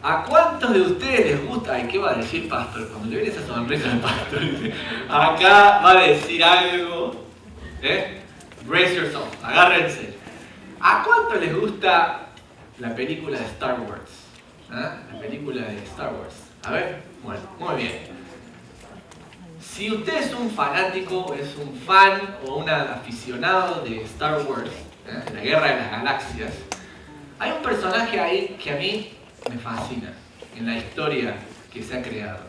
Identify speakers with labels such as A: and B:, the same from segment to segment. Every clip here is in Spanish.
A: ¿A cuántos de ustedes les gusta? Ay, ¿qué va a decir pastor? Cuando le ven esa sonrisa al pastor, dice, acá va a decir algo. Brace yourself, agárrense. ¿A cuánto les gusta la película de Star Wars? La película de Star Wars. A ver, bueno, muy bien. Si usted es un fanático, es un fan o un aficionado de Star Wars, la Guerra de las Galaxias, hay un personaje ahí que a mí me fascina en la historia que se ha creado.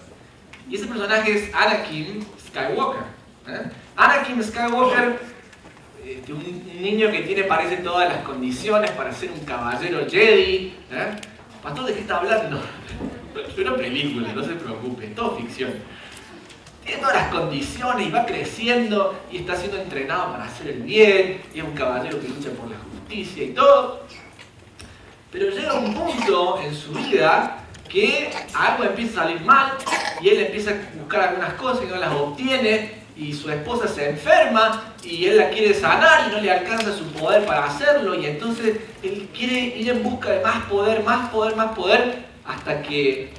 A: Y ese personaje es Anakin Skywalker. Anakin Skywalker, un niño que parece todas las condiciones para ser un caballero Jedi. Pastor, ¿de qué está hablando? Es una película, no se preocupe, es todo ficción. Tiene todas las condiciones y va creciendo y está siendo entrenado para hacer el bien, y es un caballero que lucha por la justicia y todo. Pero llega un punto en su vida que algo empieza a salir mal y él empieza a buscar algunas cosas y no las obtiene, y su esposa se enferma y él la quiere sanar y no le alcanza su poder para hacerlo, y entonces él quiere ir en busca de más poder, más poder, más poder, hasta que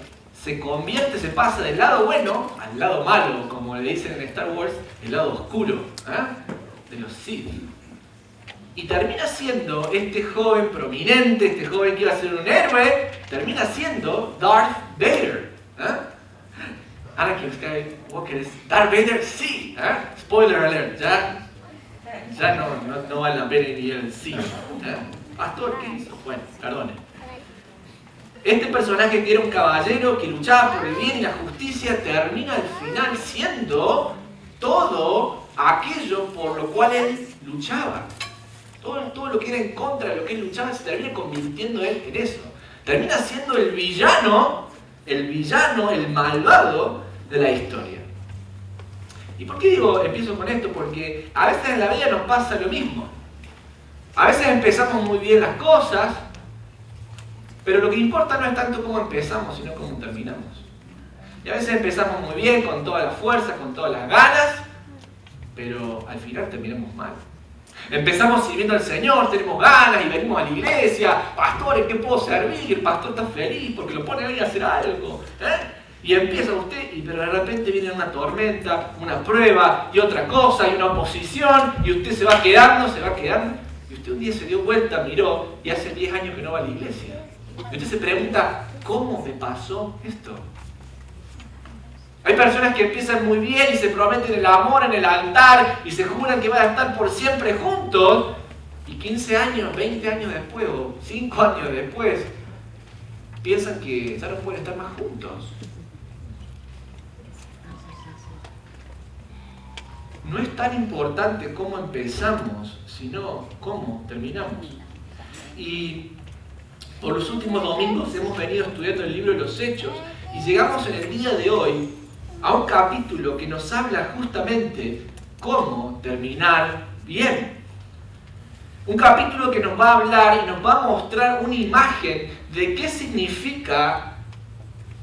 A: se convierte, se pasa del lado bueno al lado malo, como le dicen en Star Wars, el lado oscuro, de los Sith. Y termina siendo este joven prominente, este joven que iba a ser un héroe, termina siendo Darth Vader. Anakin Skywalker es Darth Vader, sí. Spoiler alert, ya no vale la pena ni el sí. Pastor, ¿qué hizo? Bueno, perdone. Este personaje que era un caballero que luchaba por el bien y la justicia termina al final siendo todo aquello por lo cual él luchaba. Todo lo que era en contra de lo que él luchaba se termina convirtiendo él en eso. Termina siendo el villano, el malvado de la historia. ¿Y por qué empiezo con esto? Porque a veces en la vida nos pasa lo mismo. A veces empezamos muy bien las cosas, pero lo que importa no es tanto cómo empezamos, sino cómo terminamos. Y a veces empezamos muy bien, con toda la fuerza, con todas las ganas, pero al final terminamos mal. Empezamos sirviendo al Señor, tenemos ganas y venimos a la iglesia. Pastor, ¿en qué puedo servir? El pastor está feliz porque lo pone ahí a hacer algo. Y empieza usted, pero de repente viene una tormenta, una prueba y otra cosa y una oposición, y usted se va quedando. Y usted un día se dio vuelta, miró, y hace 10 años que no va a la iglesia. Y usted se pregunta, ¿cómo me pasó esto? Hay personas que empiezan muy bien y se prometen el amor en el altar y se juran que van a estar por siempre juntos, y 15 años, 20 años después o 5 años después piensan que ya no pueden estar más juntos. No es tan importante cómo empezamos, sino cómo terminamos. Y por los últimos domingos hemos venido estudiando el libro de los Hechos y llegamos en el día de hoy a un capítulo que nos habla justamente cómo terminar bien. Un capítulo que nos va a hablar y nos va a mostrar una imagen de qué significa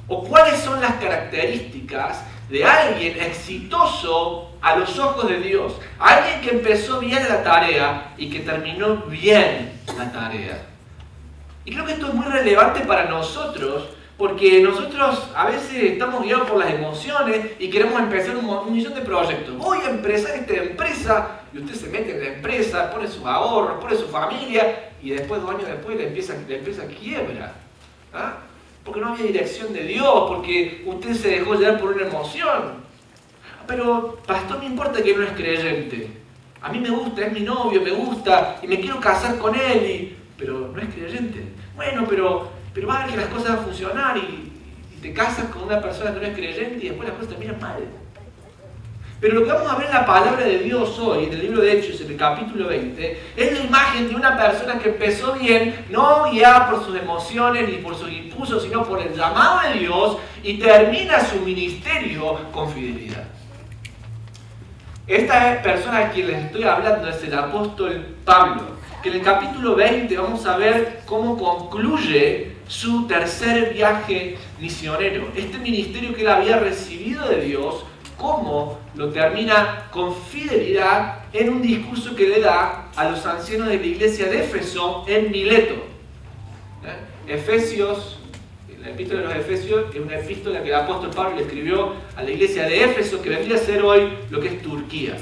A: o cuáles son las características de alguien exitoso a los ojos de Dios. Alguien que empezó bien la tarea y que terminó bien la tarea. Y creo que esto es muy relevante para nosotros, porque nosotros a veces estamos guiados por las emociones y queremos empezar un millón de proyectos. Voy a empezar esta empresa, y usted se mete en la empresa, pone sus ahorros, pone su familia, y después, 2 años después, la empresa quiebra. Porque no había dirección de Dios, porque usted se dejó llevar por una emoción. Pero, pastor, no importa que no es creyente. A mí me gusta, es mi novio, me gusta, y me quiero casar con él, pero no es creyente. Bueno, pero va a ver que las cosas van a funcionar y te casas con una persona que no es creyente y después las cosas terminan mal. Pero lo que vamos a ver en la palabra de Dios hoy, en el libro de Hechos, en el capítulo 20, es la imagen de una persona que empezó bien, no guiada por sus emociones ni por sus impulsos, sino por el llamado de Dios, y termina su ministerio con fidelidad. Esta persona a quien les estoy hablando es el apóstol Pablo, que en el capítulo 20 vamos a ver cómo concluye su tercer viaje misionero. Este ministerio que él había recibido de Dios, cómo lo termina con fidelidad en un discurso que le da a los ancianos de la iglesia de Éfeso en Mileto. Efesios, La epístola de los Efesios es una epístola que el apóstol Pablo le escribió a la iglesia de Éfeso, que vendría a ser hoy lo que es Turquía.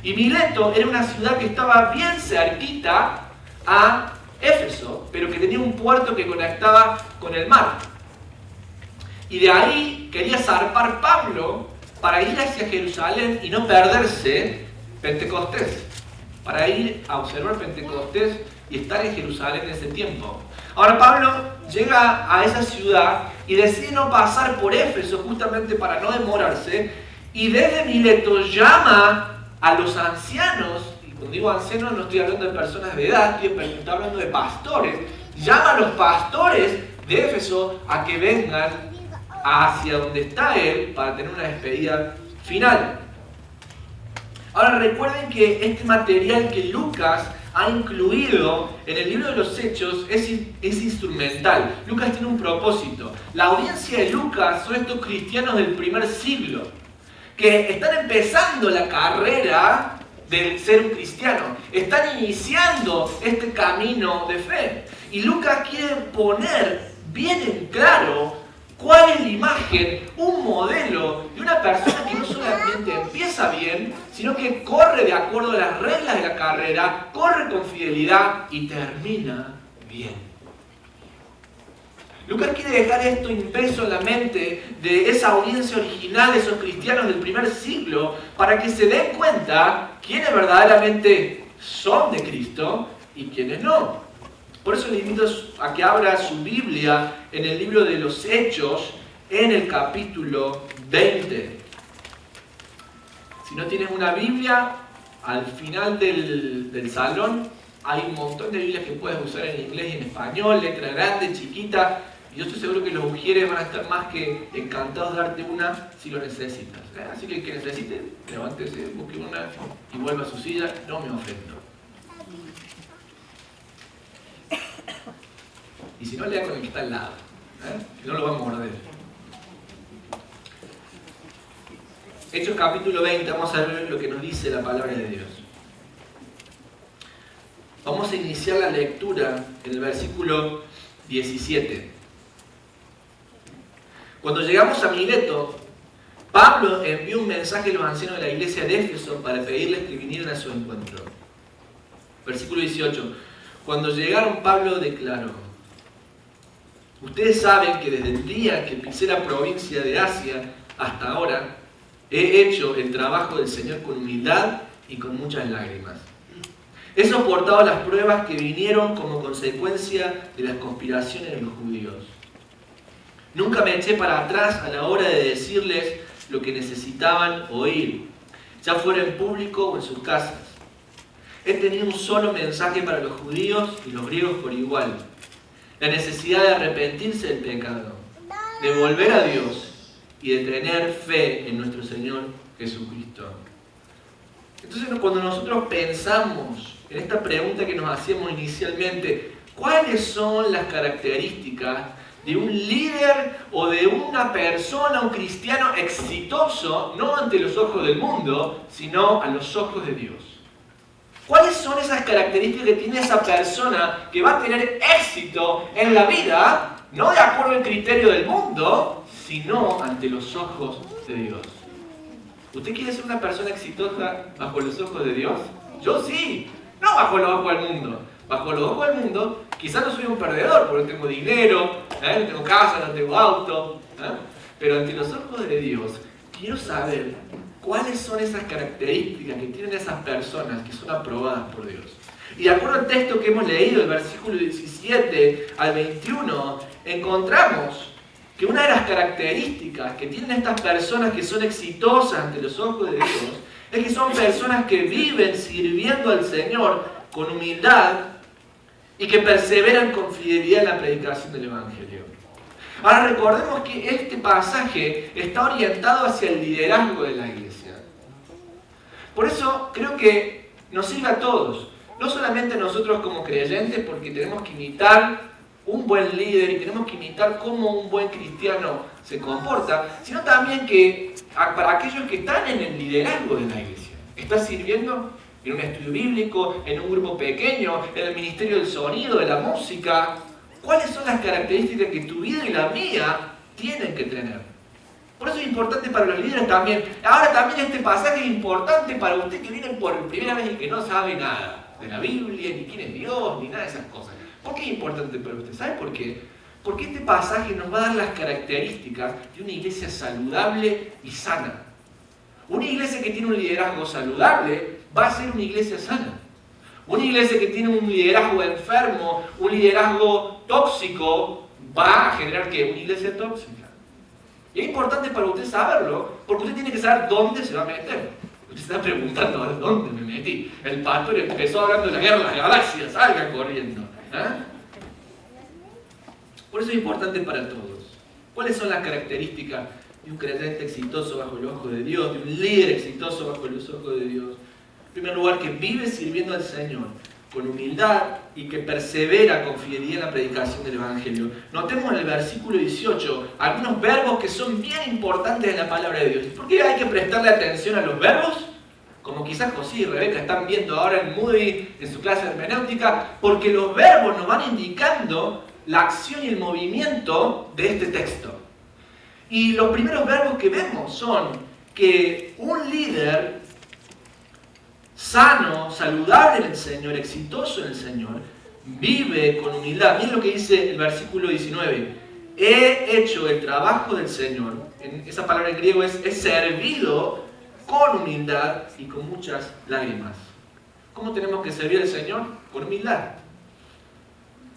A: Y Mileto era una ciudad que estaba bien cerquita a Éfeso, pero que tenía un puerto que conectaba con el mar. Y de ahí quería zarpar Pablo para ir hacia Jerusalén y no perderse Pentecostés, para ir a observar Pentecostés y estar en Jerusalén en ese tiempo. Ahora Pablo llega a esa ciudad y decide no pasar por Éfeso justamente para no demorarse, y desde Mileto llama a los ancianos, y cuando digo ancianos no estoy hablando de personas de edad, estoy hablando de pastores, llama a los pastores de Éfeso a que vengan hacia donde está él para tener una despedida final. Ahora recuerden que este material que Lucas ha incluido en el libro de los Hechos es instrumental. Lucas tiene un propósito. La audiencia de Lucas son estos cristianos del primer siglo, que están empezando la carrera de ser un cristiano. Están iniciando este camino de fe. Y Lucas quiere poner bien en claro cuál es la imagen, un modelo de una persona que no solamente empieza bien, sino que corre de acuerdo a las reglas de la carrera, corre con fidelidad y termina bien. Lucas quiere dejar esto impreso en la mente de esa audiencia original, de esos cristianos del primer siglo, para que se den cuenta quiénes verdaderamente son de Cristo y quiénes no. Por eso le invito a que abra su Biblia en el libro de los Hechos, en el capítulo 20. Si no tienes una Biblia, al final del salón hay un montón de Biblias que puedes usar en inglés y en español, letra grande, chiquita. Y yo estoy seguro que los ujieres van a estar más que encantados de darte una si lo necesitas. Así que el que necesite, levántese, busque una y vuelva a su silla, no me ofendo. Y si no, lea con el que está al lado, que no lo va a morder. Hechos capítulo 20, vamos a ver lo que nos dice la palabra de Dios. Vamos a iniciar la lectura en el versículo 17. Cuando llegamos a Mileto, Pablo envió un mensaje a los ancianos de la iglesia de Éfeso para pedirles que vinieran a su encuentro. Versículo 18. Cuando llegaron, Pablo declaró: ustedes saben que desde el día que pisé la provincia de Asia hasta ahora, he hecho el trabajo del Señor con humildad y con muchas lágrimas. He soportado las pruebas que vinieron como consecuencia de las conspiraciones de los judíos. Nunca me eché para atrás a la hora de decirles lo que necesitaban oír, ya fuera en público o en sus casas. He tenido un solo mensaje para los judíos y los griegos por igual: la necesidad de arrepentirse del pecado, de volver a Dios y de tener fe en nuestro Señor Jesucristo. Entonces, cuando nosotros pensamos en esta pregunta que nos hacíamos inicialmente, ¿cuáles son las características de un líder o de una persona, un cristiano exitoso, no ante los ojos del mundo, sino a los ojos de Dios? ¿Cuáles son esas características que tiene esa persona que va a tener éxito en la vida, no de acuerdo al criterio del mundo, sino ante los ojos de Dios? ¿Usted quiere ser una persona exitosa bajo los ojos de Dios? Yo sí, no bajo los ojos del mundo. Bajo los ojos del mundo, quizás no soy un perdedor porque no tengo dinero, no tengo casa, no tengo auto, pero ante los ojos de Dios quiero saber cuáles son esas características que tienen esas personas que son aprobadas por Dios. Y de acuerdo al texto que hemos leído, el versículo 17 al 21, encontramos que una de las características que tienen estas personas que son exitosas ante los ojos de Dios es que son personas que viven sirviendo al Señor con humildad y que perseveran con fidelidad en la predicación del Evangelio. Ahora recordemos que este pasaje está orientado hacia el liderazgo de la iglesia. Por eso creo que nos sirve a todos, no solamente nosotros como creyentes, porque tenemos que imitar un buen líder y tenemos que imitar cómo un buen cristiano se comporta, sino también que para aquellos que están en el liderazgo de la iglesia. ¿Estás sirviendo en un estudio bíblico, en un grupo pequeño, en el ministerio del sonido, de la música? ¿Cuáles son las características que tu vida y la mía tienen que tener? Por eso es importante para los líderes también. Ahora también este pasaje es importante para usted que viene por primera vez y que no sabe nada de la Biblia, ni quién es Dios, ni nada de esas cosas. ¿Por qué es importante para usted? ¿Sabe por qué? Porque este pasaje nos va a dar las características de una iglesia saludable y sana. Una iglesia que tiene un liderazgo saludable va a ser una iglesia sana. Una iglesia que tiene un liderazgo enfermo, un liderazgo tóxico, va a generar ¿qué? Una iglesia tóxica. Y es importante para usted saberlo, porque usted tiene que saber dónde se va a meter. Usted se está preguntando, ¿a dónde me metí? El pastor empezó hablando de la guerra de las galaxias, salga corriendo. Por eso es importante para todos. ¿Cuáles son las características de un creyente exitoso bajo el ojo de Dios, de un líder exitoso bajo los ojos de Dios? En primer lugar, que vive sirviendo al Señor con humildad y que persevera con fidelidad en la predicación del Evangelio. Notemos en el versículo 18 algunos verbos que son bien importantes en la palabra de Dios. ¿Por qué hay que prestarle atención a los verbos? Como quizás José y Rebeca están viendo ahora en Moody, en su clase de hermenéutica, porque los verbos nos van indicando la acción y el movimiento de este texto. Y los primeros verbos que vemos son que un líder sano, saludable en el Señor, exitoso en el Señor, vive con humildad. Miren lo que dice el versículo 19. He hecho el trabajo del Señor. Esa palabra en griego es servido con humildad y con muchas lágrimas. ¿Cómo tenemos que servir al Señor? Con humildad.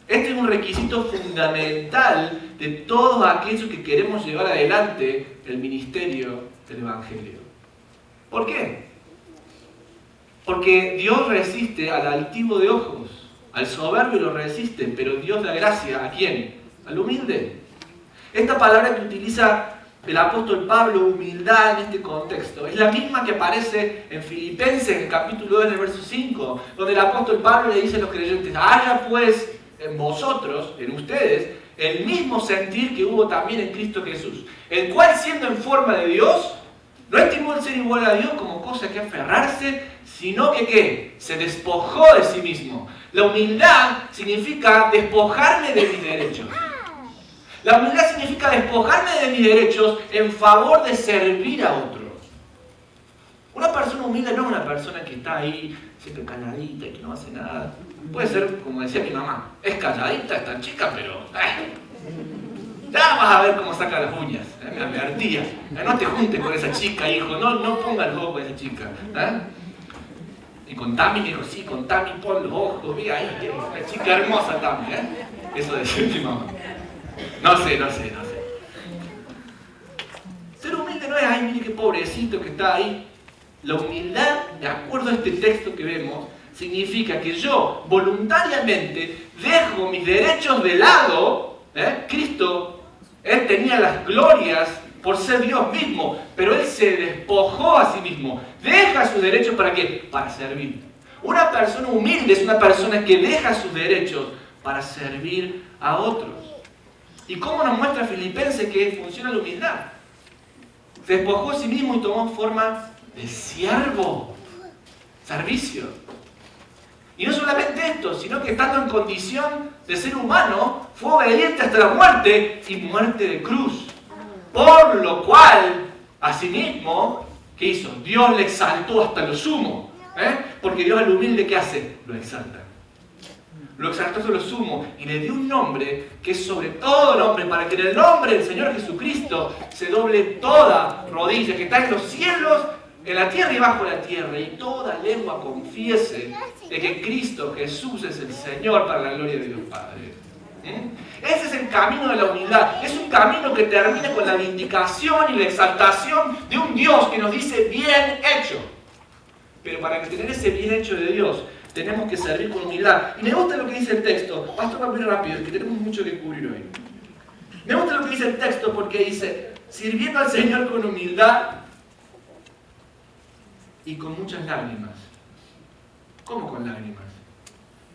A: Este es un requisito fundamental de todos aquellos que queremos llevar adelante el ministerio del Evangelio. ¿Por qué? Porque Dios resiste al altivo de ojos, al soberbio lo resiste, pero Dios da gracia ¿a quién? Al humilde. Esta palabra que utiliza el apóstol Pablo, humildad en este contexto, es la misma que aparece en Filipenses, en el capítulo 2, en el verso 5, donde el apóstol Pablo le dice a los creyentes, haya pues en vosotros, en ustedes, el mismo sentir que hubo también en Cristo Jesús, el cual siendo en forma de Dios, no estimó el ser igual a Dios como cosa que aferrarse, sino que ¿qué? Se despojó de sí mismo. La humildad significa despojarme de mis derechos. La humildad significa despojarme de mis derechos en favor de servir a otros. Una persona humilde no es una persona que está ahí siempre calladita y que no hace nada. Puede ser, como decía mi mamá, es calladita esta chica, pero ya vas a ver cómo saca las uñas. Me advertía. No te juntes con esa chica, hijo. No pongas los ojos con esa chica. Y con Tami me dijo, sí, con Tami pon los ojos. Mira ahí, la chica hermosa Tami. Eso decía mi mamá. No sé. Ser humilde no es, ay, mire qué pobrecito que está ahí. La humildad, de acuerdo a este texto que vemos, significa que yo voluntariamente dejo mis derechos de lado. Cristo, Él tenía las glorias por ser Dios mismo, pero Él se despojó a sí mismo. Deja sus derechos ¿para qué? Para servir. Una persona humilde es una persona que deja sus derechos para servir a otros. ¿Y cómo nos muestra Filipenses que funciona la humildad? Se despojó a sí mismo y tomó forma de siervo. Servicio. Y no solamente esto, sino que estando en condición de ser humano, fue obediente hasta la muerte y muerte de cruz. Por lo cual, asimismo, ¿qué hizo? Dios le exaltó hasta lo sumo. Porque Dios al humilde, ¿qué hace? Lo exalta. Lo exaltó hasta lo sumo y le dio un nombre que es sobre todo nombre, para que en el nombre del Señor Jesucristo se doble toda rodilla que está en los cielos, en la tierra y bajo la tierra, y toda lengua confiese de que Cristo Jesús es el Señor para la gloria de Dios Padre. Ese es el camino de la humildad. Es un camino que termina con la vindicación y la exaltación de un Dios que nos dice bien hecho. Pero para tener ese bien hecho de Dios, tenemos que servir con humildad. Y me gusta lo que dice el texto. Pastor, va muy rápido, es que tenemos mucho que cubrir hoy. Me gusta lo que dice el texto porque dice, sirviendo al Señor con humildad y con muchas lágrimas. ¿Cómo con lágrimas?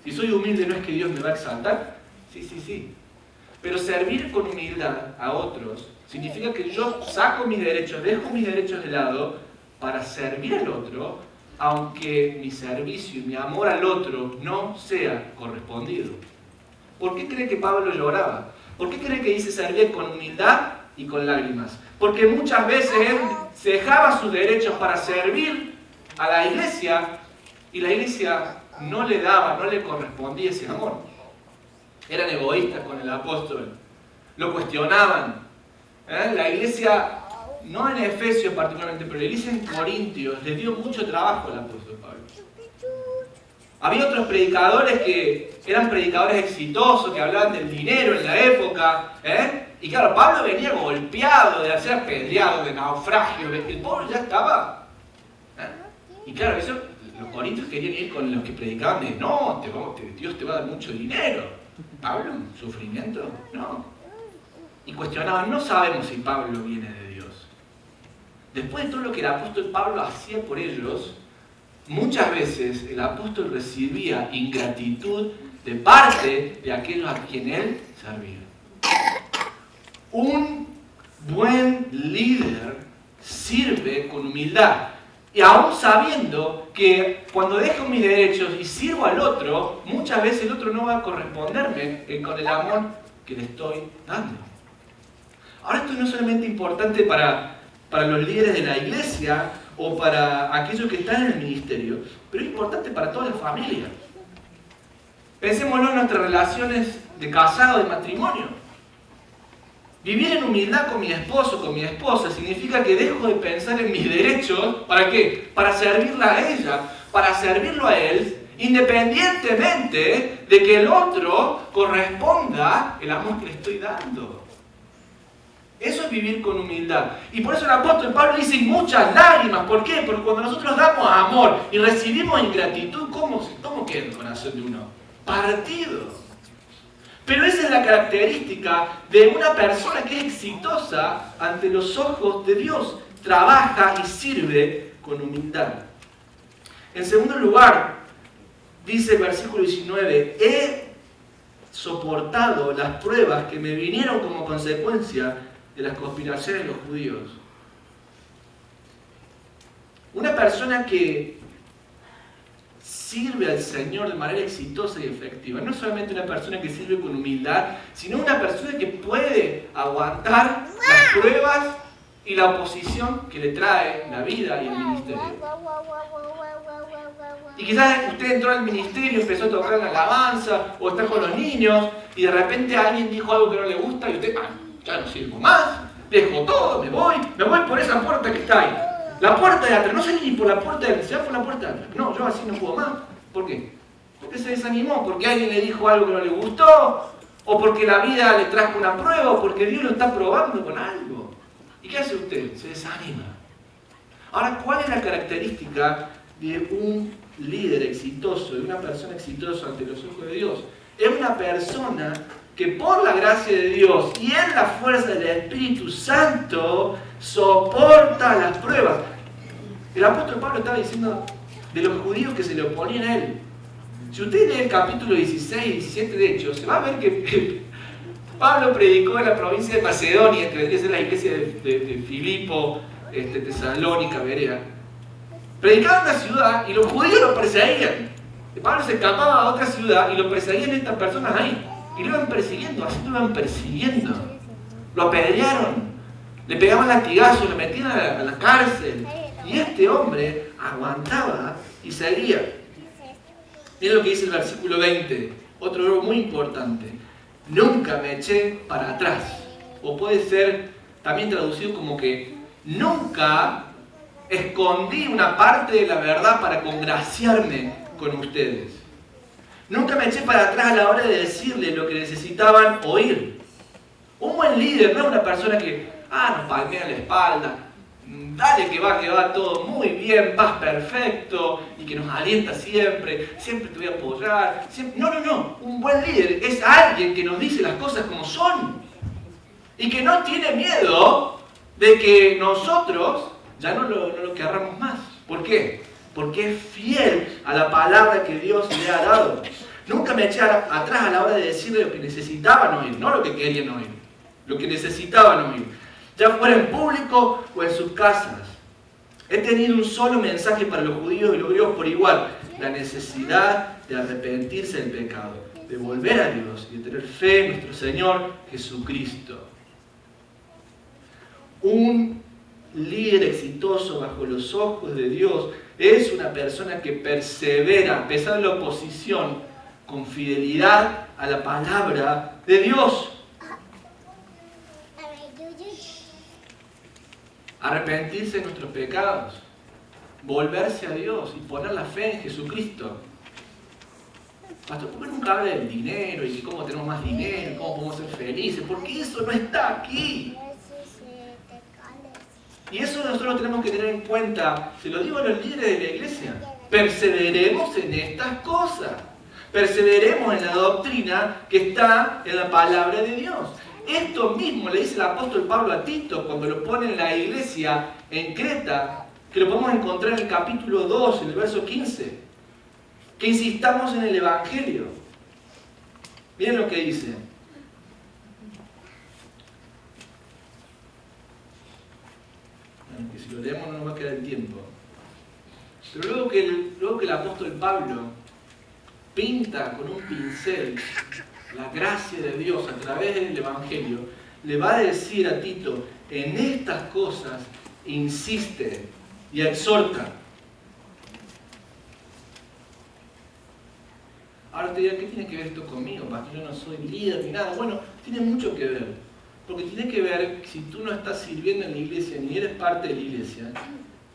A: Si soy humilde, ¿no es que Dios me va a exaltar? Sí. Pero servir con humildad a otros significa que yo saco mis derechos, dejo mis derechos de lado para servir al otro, aunque mi servicio y mi amor al otro no sea correspondido. ¿Por qué cree que Pablo lloraba? ¿Por qué cree que dice servir con humildad y con lágrimas? Porque muchas veces él se dejaba sus derechos para servir a la iglesia y la iglesia no le daba, no le correspondía ese amor. Eran egoístas con el apóstol, lo cuestionaban. La iglesia, no en Efesios particularmente, pero la iglesia en Corintios, les dio mucho trabajo al apóstol Pablo. Había otros predicadores que eran predicadores exitosos, que hablaban del dinero en la época. Y claro, Pablo venía golpeado, de ser apedreado, de naufragio. El pobre ya estaba. Y claro, eso, los corintios querían ir con los que predicaban de no, Dios te va a dar mucho dinero. ¿Pablo? ¿Sufrimiento? No. Y cuestionaban, no sabemos si Pablo viene de Dios. Después de todo lo que el apóstol Pablo hacía por ellos, muchas veces el apóstol recibía ingratitud de parte de aquellos a quien él servía. Un buen líder sirve con humildad. Y aún sabiendo que cuando dejo mis derechos y sirvo al otro, muchas veces el otro no va a corresponderme con el amor que le estoy dando. Ahora esto no es solamente importante para los líderes de la iglesia o para aquellos que están en el ministerio, pero es importante para toda la familia. Pensémoslo en nuestras relaciones de casado, de matrimonio. Vivir en humildad con mi esposo, con mi esposa, significa que dejo de pensar en mis derechos. ¿Para qué? Para servirla a ella, para servirlo a él, independientemente de que el otro corresponda el amor que le estoy dando. Eso es vivir con humildad. Y por eso el apóstol Pablo dice muchas lágrimas. ¿Por qué? Porque cuando nosotros damos amor y recibimos ingratitud, ¿cómo queda el corazón de uno? Partido. Pero esa es la característica de una persona que es exitosa ante los ojos de Dios. Trabaja y sirve con humildad. En segundo lugar, dice el versículo 19, he soportado las pruebas que me vinieron como consecuencia de las conspiraciones de los judíos. Una persona que sirve al Señor de manera exitosa y efectiva. No es solamente una persona que sirve con humildad, sino una persona que puede aguantar las pruebas y la oposición que le trae la vida y el ministerio. Y quizás usted entró al ministerio, empezó a tocar la alabanza, o está con los niños, y de repente alguien dijo algo que no le gusta, y usted, ya no sirvo más, dejo todo, me voy por esa puerta que está ahí. La puerta de atrás, no salí ni por la puerta de atrás, se va por la puerta de atrás. No, yo así no puedo más. ¿Por qué? Porque se desanimó, porque alguien le dijo algo que no le gustó, o porque la vida le trajo una prueba, o porque Dios lo está probando con algo. ¿Y qué hace usted? Se desanima. Ahora, ¿cuál es la característica de un líder exitoso, de una persona exitosa ante los ojos de Dios? Es una persona que por la gracia de Dios y en la fuerza del Espíritu Santo soporta las pruebas. El apóstol Pablo estaba diciendo de los judíos que se le oponían a él. Si usted lee el capítulo 16 y 17 de Hechos, se va a ver que Pablo predicó en la provincia de Macedonia, que vendría a ser la iglesia de Filipo, Tesalónica, Berea. Predicaba en una ciudad y los judíos lo perseguían. Pablo se escapaba a otra ciudad y lo perseguían estas personas ahí. Y lo iban persiguiendo, así lo iban persiguiendo. Lo apedrearon, le pegaban latigazos, lo metían a la cárcel. Y este hombre aguantaba y seguía. Miren lo que dice el versículo 20, otro verbo muy importante. Nunca me eché para atrás. O puede ser también traducido como que nunca escondí una parte de la verdad para congraciarme con ustedes. Nunca me eché para atrás a la hora de decirles lo que necesitaban oír. Un buen líder no es una persona que, nos palmea la espalda, dale que va todo muy bien, vas perfecto, y que nos alienta siempre te voy a apoyar. Siempre... No. Un buen líder es alguien que nos dice las cosas como son. Y que no tiene miedo de que nosotros ya no lo querramos más. ¿Por qué? Porque es fiel a la palabra que Dios le ha dado. Nunca me eché atrás a la hora de decirle lo que necesitaban oír, no lo que querían oír, lo que necesitaban oír, ya fuera en público o en sus casas. He tenido un solo mensaje para los judíos y los griegos por igual: la necesidad de arrepentirse del pecado, de volver a Dios y de tener fe en nuestro Señor Jesucristo. Un líder exitoso bajo los ojos de Dios es una persona que persevera a pesar de la oposición con fidelidad a la palabra de Dios. Arrepentirse de nuestros pecados, volverse a Dios y poner la fe en Jesucristo. Pastor, ¿por qué nunca habla del dinero y cómo tenemos más dinero y cómo podemos ser felices? Porque eso no está aquí. Y eso nosotros tenemos que tener en cuenta, se lo digo a los líderes de la iglesia, perseveremos en estas cosas, perseveremos en la doctrina que está en la palabra de Dios. Esto mismo le dice el apóstol Pablo a Tito cuando lo pone en la iglesia en Creta, que lo podemos encontrar en el capítulo 2, en el verso 15, que insistamos en el Evangelio. Miren lo que dice. Que si lo leemos no nos va a quedar el tiempo. Pero luego que el apóstol Pablo pinta con un pincel la gracia de Dios a través del Evangelio, le va a decir a Tito, en estas cosas insiste y exhorta. Ahora te dirán, ¿qué tiene que ver esto conmigo, pastor? Yo no soy líder ni nada. Bueno, tiene mucho que ver. Porque tiene que ver, si tú no estás sirviendo en la iglesia, ni eres parte de la iglesia,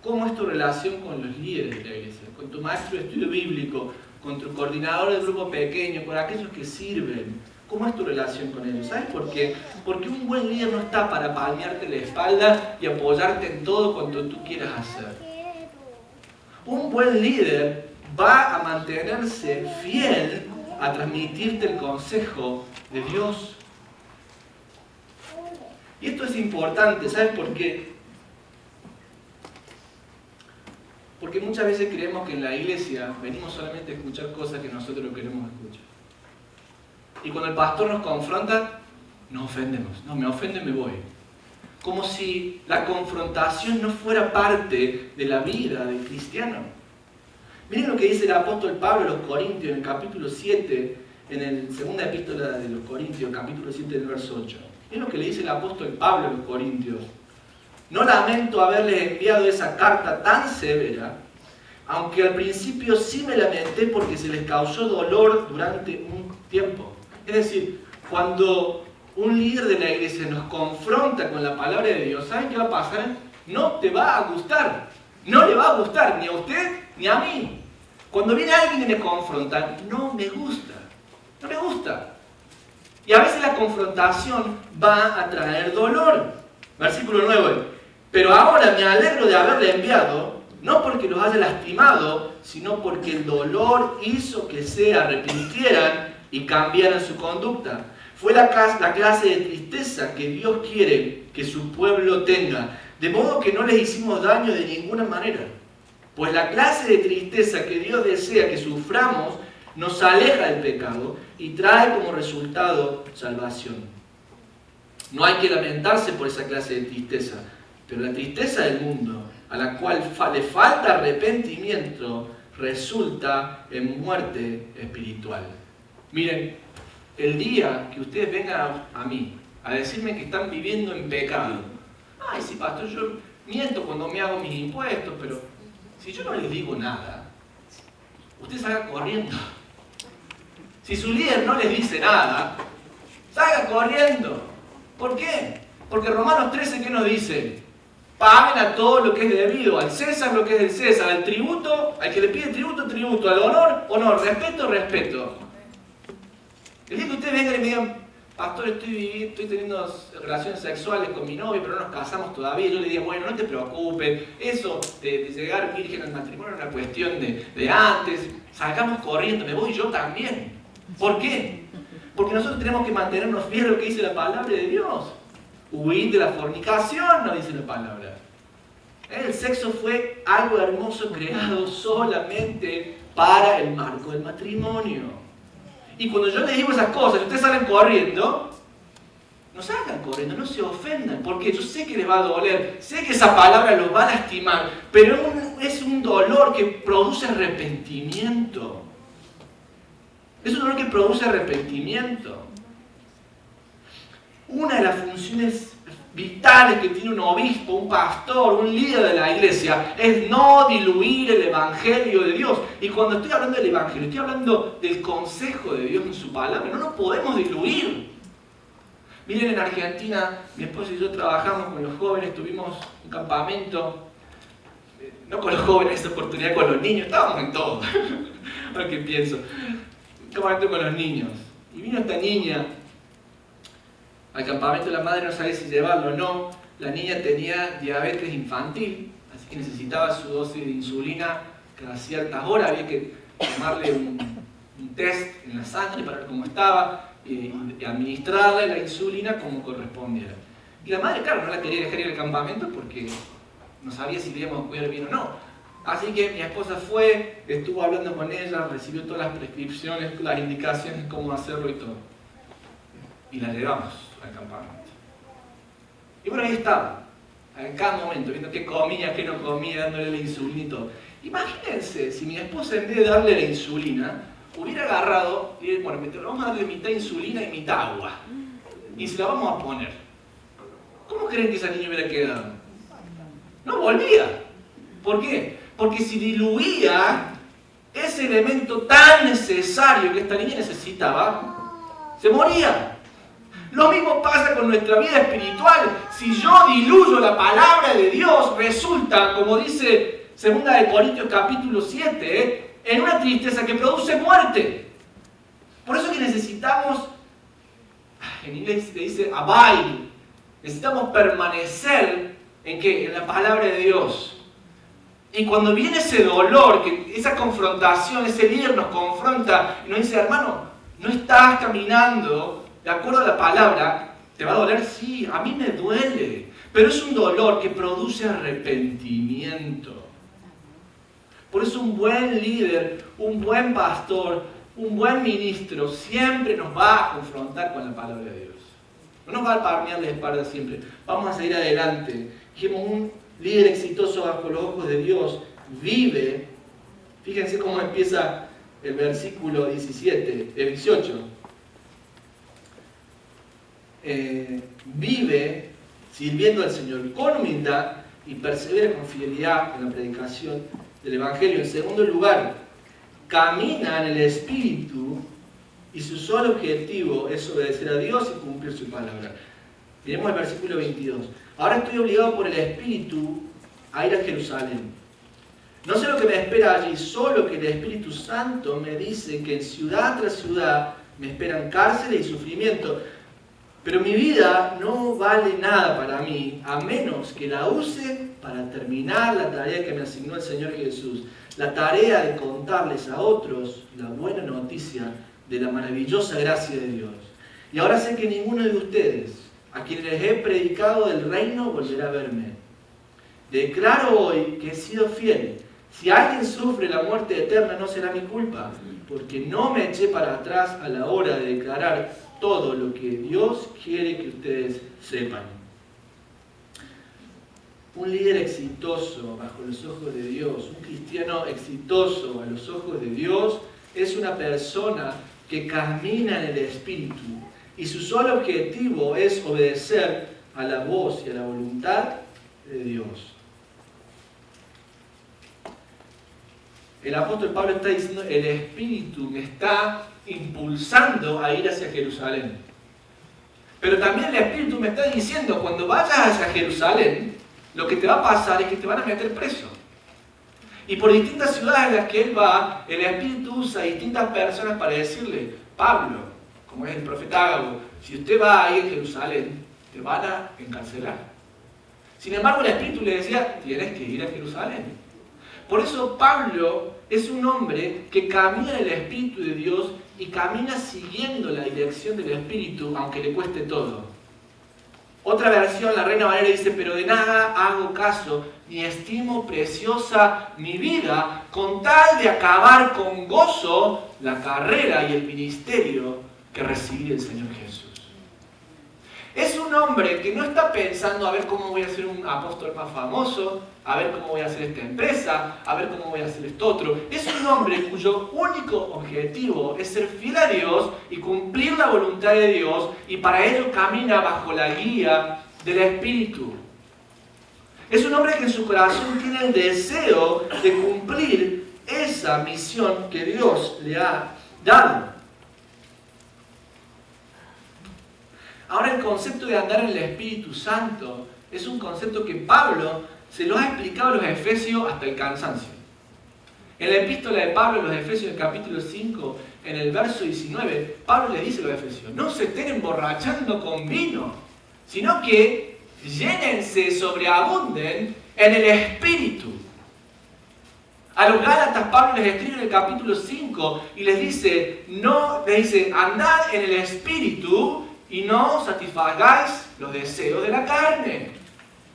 A: ¿cómo es tu relación con los líderes de la iglesia? Con tu maestro de estudio bíblico, con tu coordinador del grupo pequeño, con aquellos que sirven. ¿Cómo es tu relación con ellos? ¿Sabes por qué? Porque un buen líder no está para palmearte la espalda y apoyarte en todo cuanto tú quieras hacer. Un buen líder va a mantenerse fiel a transmitirte el consejo de Dios. Y esto es importante, ¿sabes por qué? Porque muchas veces creemos que en la iglesia venimos solamente a escuchar cosas que nosotros queremos escuchar. Y cuando el pastor nos confronta, nos ofendemos. No, me ofende, me voy. Como si la confrontación no fuera parte de la vida del cristiano. Miren lo que dice el apóstol Pablo a los Corintios en el capítulo 7, en la segunda epístola de los Corintios, capítulo 7, del verso 8. Miren lo que le dice el apóstol Pablo a los Corintios. No lamento haberles enviado esa carta tan severa, aunque al principio sí me lamenté porque se les causó dolor durante un tiempo. Es decir, cuando un líder de la iglesia nos confronta con la palabra de Dios, ¿saben qué va a pasar? No te va a gustar. No le va a gustar ni a usted ni a mí. Cuando viene alguien y me confronta, no me gusta. No me gusta. Y a veces la confrontación va a traer dolor. Versículo 9. Pero ahora me alegro de haberle enviado, no porque los haya lastimado, sino porque el dolor hizo que se arrepintieran y cambiaran su conducta. Fue la clase de tristeza que Dios quiere que su pueblo tenga, de modo que no les hicimos daño de ninguna manera. Pues la clase de tristeza que Dios desea que suframos nos aleja del pecado y trae como resultado salvación. No hay que lamentarse por esa clase de tristeza, pero la tristeza del mundo, a la cual le falta arrepentimiento, resulta en muerte espiritual. Miren, el día que ustedes vengan a mí a decirme que están viviendo en pecado, ay, sí, pastor, yo miento cuando me hago mis impuestos, pero si yo no les digo nada, ustedes salgan corriendo. Si su líder no les dice nada, salgan corriendo. ¿Por qué? Porque Romanos 13, ¿qué nos dice? Paguen a todo lo que es debido, al César lo que es del César, al tributo, al que le pide tributo, tributo, al honor, honor, respeto, respeto. El día que ustedes vengan y me digan, pastor, estoy teniendo relaciones sexuales con mi novia, pero no nos casamos todavía, yo le digo, bueno, no te preocupes, eso de llegar virgen al matrimonio es una cuestión de antes, salgamos corriendo, me voy yo también. ¿Por qué? Porque nosotros tenemos que mantenernos fieles a lo que dice la palabra de Dios. Huid de la fornicación, nos dice la palabra. El sexo fue algo hermoso creado solamente para el marco del matrimonio. Y cuando yo les digo esas cosas y ustedes salen corriendo, no salgan corriendo, no se ofendan, porque yo sé que les va a doler, sé que esa palabra los va a lastimar, pero es un dolor que produce arrepentimiento. Es un dolor que produce arrepentimiento. Una de las funciones vitales que tiene un obispo, un pastor, un líder de la iglesia es no diluir el evangelio de Dios. Y cuando estoy hablando del evangelio, estoy hablando del consejo de Dios en su palabra. No nos podemos diluir. Miren, en Argentina, mi esposa y yo trabajamos con los jóvenes, tuvimos un campamento, no con los jóvenes, esa oportunidad con los niños, estábamos en todo. Ahora que pienso, un campamento con los niños. Y vino esta niña al campamento, la madre no sabía si llevarlo o no. La niña tenía diabetes infantil, así que necesitaba su dosis de insulina cada ciertas horas. Había que tomarle un test en la sangre para ver cómo estaba y administrarle la insulina como correspondiera. Y la madre, claro, no la quería dejar ir al campamento porque no sabía si le íbamos a cuidar bien o no. Así que mi esposa fue, estuvo hablando con ella, recibió todas las prescripciones, las indicaciones, cómo hacerlo y todo. Y la llevamos al campamento. Y bueno, ahí estaba, en cada momento, viendo qué comía, qué no comía, dándole la insulina y todo. Imagínense si mi esposa, en vez de darle la insulina, hubiera agarrado y dicho, bueno, vamos a darle mitad insulina y mitad agua. Y se la vamos a poner. ¿Cómo creen que esa niña hubiera quedado? No volvía. ¿Por qué? Porque si diluía ese elemento tan necesario que esta niña necesitaba, se moría. Lo mismo pasa con nuestra vida espiritual. Si yo diluyo la palabra de Dios, resulta, como dice 2 Corintios capítulo 7, en una tristeza que produce muerte. Por eso que necesitamos, en inglés se dice abide, necesitamos permanecer ¿en qué? En la palabra de Dios. Y cuando viene ese dolor, esa confrontación, ese líder nos confronta y nos dice, hermano, no estás caminando de acuerdo a la palabra, ¿te va a doler? Sí, a mí me duele, pero es un dolor que produce arrepentimiento. Por eso un buen líder, un buen pastor, un buen ministro siempre nos va a confrontar con la palabra de Dios. No nos va a palmear la espalda siempre. Vamos a seguir adelante. Dijimos, un líder exitoso bajo los ojos de Dios vive. Fíjense cómo empieza el versículo 18. Vive sirviendo al Señor con humildad y persevera con fidelidad en la predicación del Evangelio. En segundo lugar, camina en el Espíritu y su solo objetivo es obedecer a Dios y cumplir su palabra. Miremos el versículo 22. Ahora estoy obligado por el Espíritu a ir a Jerusalén. No sé lo que me espera allí, solo que el Espíritu Santo me dice que en ciudad tras ciudad me esperan cárceles y sufrimiento. Pero mi vida no vale nada para mí, a menos que la use para terminar la tarea que me asignó el Señor Jesús. La tarea de contarles a otros la buena noticia de la maravillosa gracia de Dios. Y ahora sé que ninguno de ustedes, a quienes les he predicado del reino, volverá a verme. Declaro hoy que he sido fiel. Si alguien sufre la muerte eterna, no será mi culpa, porque no me eché para atrás a la hora de declarar todo lo que Dios quiere que ustedes sepan. Un líder exitoso bajo los ojos de Dios, un cristiano exitoso a los ojos de Dios, es una persona que camina en el Espíritu y su solo objetivo es obedecer a la voz y a la voluntad de Dios. El apóstol Pablo está diciendo, el Espíritu me está impulsando a ir hacia Jerusalén. Pero también el Espíritu me está diciendo, cuando vayas hacia Jerusalén, lo que te va a pasar es que te van a meter preso. Y por distintas ciudades en las que él va, el Espíritu usa a distintas personas para decirle, Pablo, como es el profeta Ágabo, si usted va ahí en Jerusalén, te van a encarcelar. Sin embargo, el Espíritu le decía, tienes que ir a Jerusalén. Por eso Pablo es un hombre que camina en el Espíritu de Dios y camina siguiendo la dirección del Espíritu, aunque le cueste todo. Otra versión, la Reina Valera dice, pero de nada hago caso, ni estimo preciosa mi vida, con tal de acabar con gozo la carrera y el ministerio que recibí del Señor Jesús. Es un un hombre que no está pensando a ver cómo voy a ser un apóstol más famoso, a ver cómo voy a hacer esta empresa, a ver cómo voy a hacer esto otro. Es un hombre cuyo único objetivo es ser fiel a Dios y cumplir la voluntad de Dios, y para ello camina bajo la guía del Espíritu. Es un hombre que en su corazón tiene el deseo de cumplir esa misión que Dios le ha dado. Ahora, el concepto de andar en el Espíritu Santo es un concepto que Pablo se lo ha explicado a los Efesios hasta el cansancio. En la epístola de Pablo a los Efesios, en el capítulo 5, en el verso 19, Pablo le dice a los Efesios: no se estén emborrachando con vino, sino que llénense, sobreabunden en el Espíritu. A los Gálatas Pablo les escribe en el capítulo 5 y les dice, andad en el Espíritu y no satisfagáis los deseos de la carne.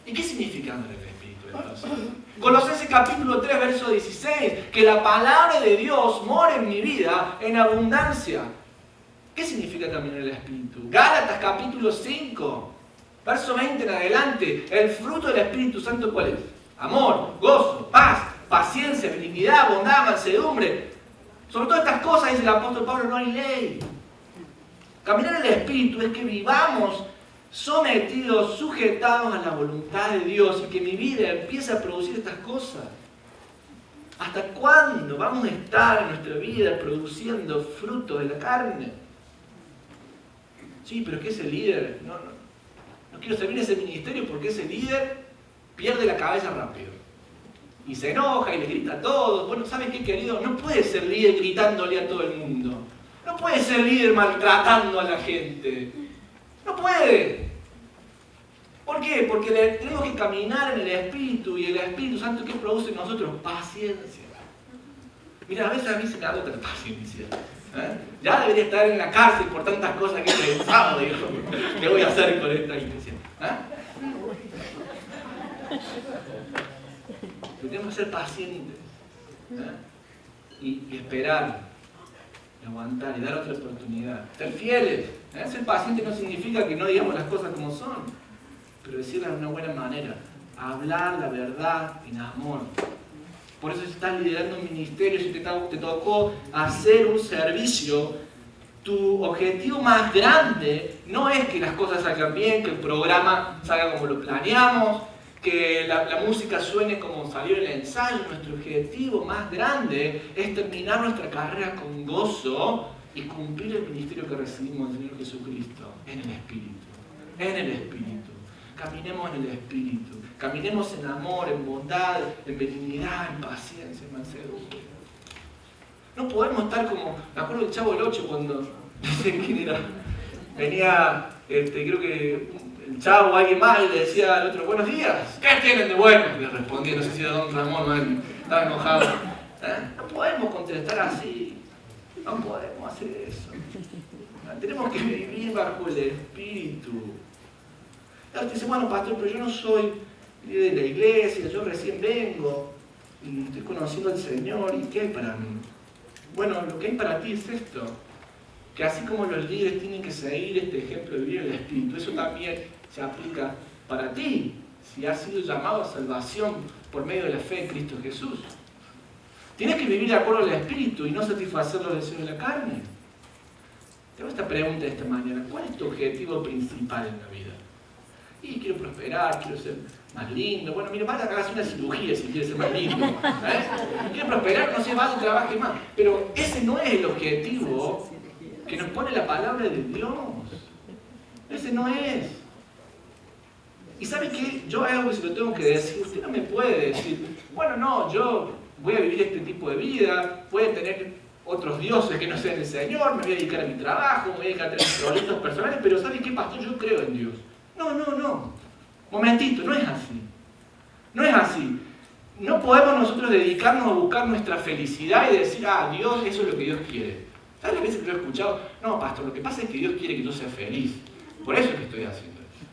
A: ¿Y qué significa andar en el Espíritu entonces? Colosenses capítulo 3, verso 16, que la palabra de Dios mora en mi vida en abundancia. ¿Qué significa caminar en el Espíritu? Gálatas capítulo 5, verso 20 en adelante, el fruto del Espíritu Santo, ¿cuál es? Amor, gozo, paz, paciencia, benignidad, bondad, mansedumbre. Sobre todas estas cosas, dice el apóstol Pablo, no hay ley. Caminar en el Espíritu es que vivamos sometidos, sujetados a la voluntad de Dios, y que mi vida empiece a producir estas cosas. ¿Hasta cuándo vamos a estar en nuestra vida produciendo fruto de la carne? Sí, pero es que ese líder, no quiero servir ese ministerio porque ese líder pierde la cabeza rápido. Y se enoja y le grita a todos. Bueno, ¿saben qué, querido? No puede ser líder gritándole a todo el mundo. No puede ser líder maltratando a la gente. No puede. ¿Por qué? Porque tenemos que caminar en el Espíritu, y el Espíritu Santo, ¿qué produce en nosotros? Paciencia. Mira, a veces a mí se me agota la paciencia. Ya debería estar en la cárcel por tantas cosas que he pensado, digo, ¿qué voy a hacer con esta iglesia? Tenemos que ser pacientes, y esperar, y aguantar, y dar otra oportunidad. Ser fieles. Ser paciente no significa que no digamos las cosas como son, pero decirlas de una buena manera. Hablar la verdad en amor. Por eso, si estás liderando un ministerio, si te tocó hacer un servicio, tu objetivo más grande no es que las cosas salgan bien, que el programa salga como lo planeamos, que la música suene como salió en el ensayo. Nuestro objetivo más grande es terminar nuestra carrera con gozo y cumplir el ministerio que recibimos del Señor Jesucristo en el Espíritu. En el Espíritu. Caminemos en el Espíritu. Caminemos en amor, en bondad, en benignidad, en paciencia, en mansedumbre. No podemos estar como, me acuerdo del Chavo del 8 cuando, no sé quién era, venía, creo que el Chavo o alguien más, y le decía al otro, buenos días, ¿qué tienen de bueno? Y le respondía, no sé si era Don Ramón, estaba enojado. No podemos contestar así, no podemos hacer eso. Tenemos que vivir bajo el Espíritu. Y ahora te dice, bueno, pastor, pero yo no soy líder de la iglesia, yo recién vengo y estoy conociendo al Señor, ¿y qué hay para mí? Bueno, lo que hay para ti es esto, que así como los líderes tienen que seguir este ejemplo de vivir el Espíritu, eso también se aplica para ti, si has sido llamado a salvación por medio de la fe en Cristo Jesús. Tienes que vivir de acuerdo al Espíritu y no satisfacer los deseos de la carne. Te hago esta pregunta esta mañana: ¿cuál es tu objetivo principal en la vida? Y quiero prosperar, quiero ser más lindo. Bueno, mira, vaya a hacer una cirugía si quieres ser más lindo. Quiero prosperar, no sé, vaya y trabaje más. Pero ese no es el objetivo que nos pone la palabra de Dios. Ese no es. ¿Y sabe qué? Yo algo que se lo tengo que decir. Usted no me puede decir, bueno, no, yo voy a vivir este tipo de vida, voy a tener otros dioses que no sean el Señor, me voy a dedicar a mi trabajo, me voy a dedicar a tener mis proyectos personales, pero ¿sabe qué, pastor? Yo creo en Dios. No. Momentito, no es así. No es así. No podemos nosotros dedicarnos a buscar nuestra felicidad y decir, Dios, eso es lo que Dios quiere. ¿Sabes las veces que lo he escuchado? No, pastor, lo que pasa es que Dios quiere que yo sea feliz. Por eso es que estoy haciendo eso.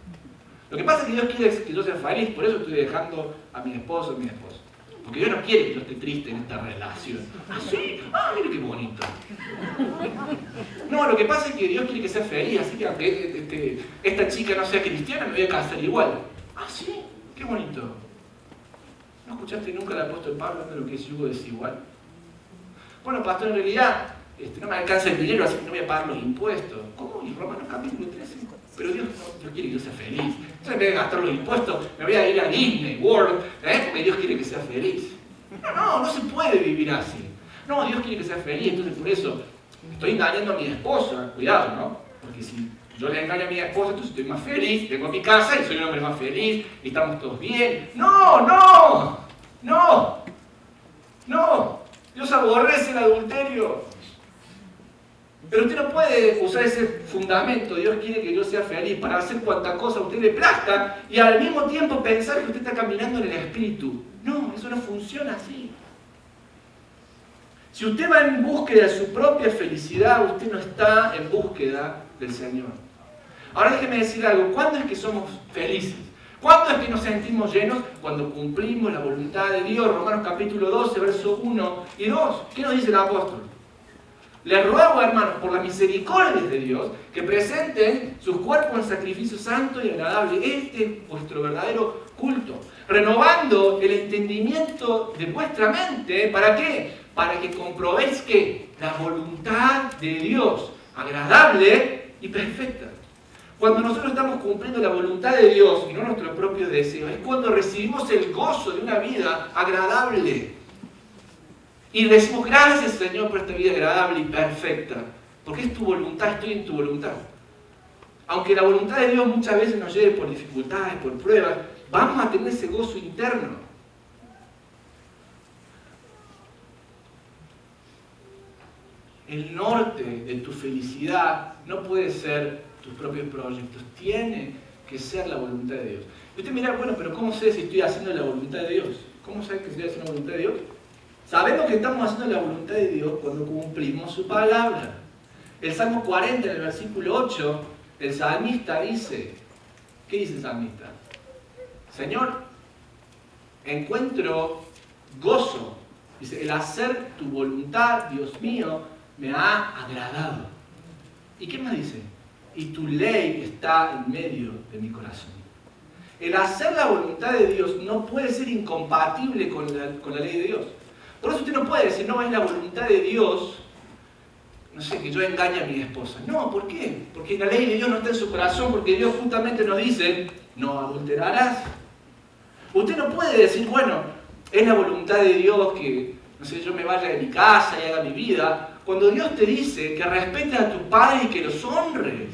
A: Lo que pasa es que Dios quiere que yo sea feliz, por eso estoy dejando a mi esposo o a mi esposa. Porque Dios no quiere que yo esté triste en esta relación. ¿Ah, sí? Ah, mire qué bonito. No, lo que pasa es que Dios quiere que sea feliz, así que aunque esta chica no sea cristiana, me voy a casar igual. Ah, sí, qué bonito. ¿No escuchaste nunca al apóstol Pablo hablando de lo que es yugo desigual? Bueno, pastor, en realidad no me alcanza el dinero, así que no voy a pagar los impuestos. ¿Cómo? Y Romanos capítulo 13. Pero Dios no quiere que yo sea feliz. Entonces, en vez de gastar los impuestos, me voy a ir a Disney World, porque Dios quiere que sea feliz. No se puede vivir así. No, Dios quiere que sea feliz, entonces por eso estoy engañando a mi esposa. Cuidado, ¿no? Porque si yo le engaño a mi esposa, entonces estoy más feliz, vengo a mi casa y soy un hombre más feliz, y estamos todos bien. ¡No! Dios aborrece el adulterio. Pero usted no puede usar ese fundamento, Dios quiere que yo sea feliz, para hacer cuanta cosa a usted le plazca y al mismo tiempo pensar que usted está caminando en el Espíritu. No, eso no funciona así. Si usted va en búsqueda de su propia felicidad, usted no está en búsqueda del Señor. Ahora déjeme decir algo, ¿cuándo es que somos felices? ¿Cuándo es que nos sentimos llenos? Cuando cumplimos la voluntad de Dios. Romanos capítulo 12, versos 1 y 2. ¿Qué nos dice el apóstol? Les ruego, hermanos, por la misericordia de Dios, que presenten sus cuerpos en sacrificio santo y agradable. Este es vuestro verdadero culto. Renovando el entendimiento de vuestra mente. ¿Para qué? Para que comprobéis que la voluntad de Dios, agradable y perfecta. Cuando nosotros estamos cumpliendo la voluntad de Dios y no nuestro propio deseo, es cuando recibimos el gozo de una vida agradable. Y decimos, gracias Señor por esta vida agradable y perfecta, porque es tu voluntad, estoy en tu voluntad. Aunque la voluntad de Dios muchas veces nos lleve por dificultades, por pruebas, vamos a tener ese gozo interno. El norte de tu felicidad no puede ser tus propios proyectos, tiene que ser la voluntad de Dios. Y usted mira, bueno, pero ¿cómo sé si estoy haciendo la voluntad de Dios? ¿Cómo sabes que estoy haciendo la voluntad de Dios? Sabemos que estamos haciendo la voluntad de Dios cuando cumplimos su palabra. El Salmo 40, en el versículo 8, el salmista dice, ¿qué dice el salmista? Señor, encuentro gozo. Dice, el hacer tu voluntad, Dios mío, me ha agradado. ¿Y qué más dice? Y tu ley está en medio de mi corazón. El hacer la voluntad de Dios no puede ser incompatible con la ley de Dios. Por eso usted no puede decir, no, es la voluntad de Dios, no sé, que yo engañe a mi esposa. No, ¿por qué? Porque la ley de Dios no está en su corazón, porque Dios justamente nos dice, no adulterarás. Usted no puede decir, bueno, es la voluntad de Dios que, no sé, yo me vaya de mi casa y haga mi vida, cuando Dios te dice que respetes a tus padres y que los honres.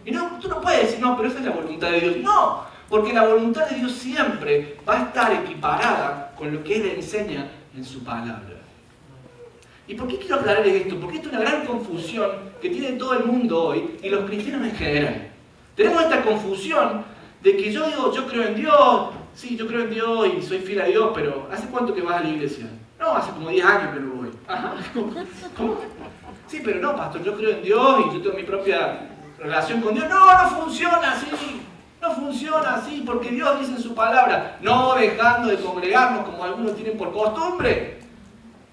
A: Y no, tú no puedes decir, no, pero esa es la voluntad de Dios. No, porque la voluntad de Dios siempre va a estar equiparada con lo que Él enseña en su palabra. ¿Y por qué quiero aclararles esto? Porque esto es una gran confusión que tiene todo el mundo hoy y los cristianos en general. Tenemos esta confusión de que yo digo, yo creo en Dios, sí, yo creo en Dios y soy fiel a Dios, pero ¿hace cuánto que vas a la iglesia? No, hace como 10 años que no voy. Ajá. ¿Cómo? Sí, pero no, pastor, yo creo en Dios y yo tengo mi propia relación con Dios. No, no funciona así. No funciona así, porque Dios dice en su palabra, no dejando de congregarnos como algunos tienen por costumbre.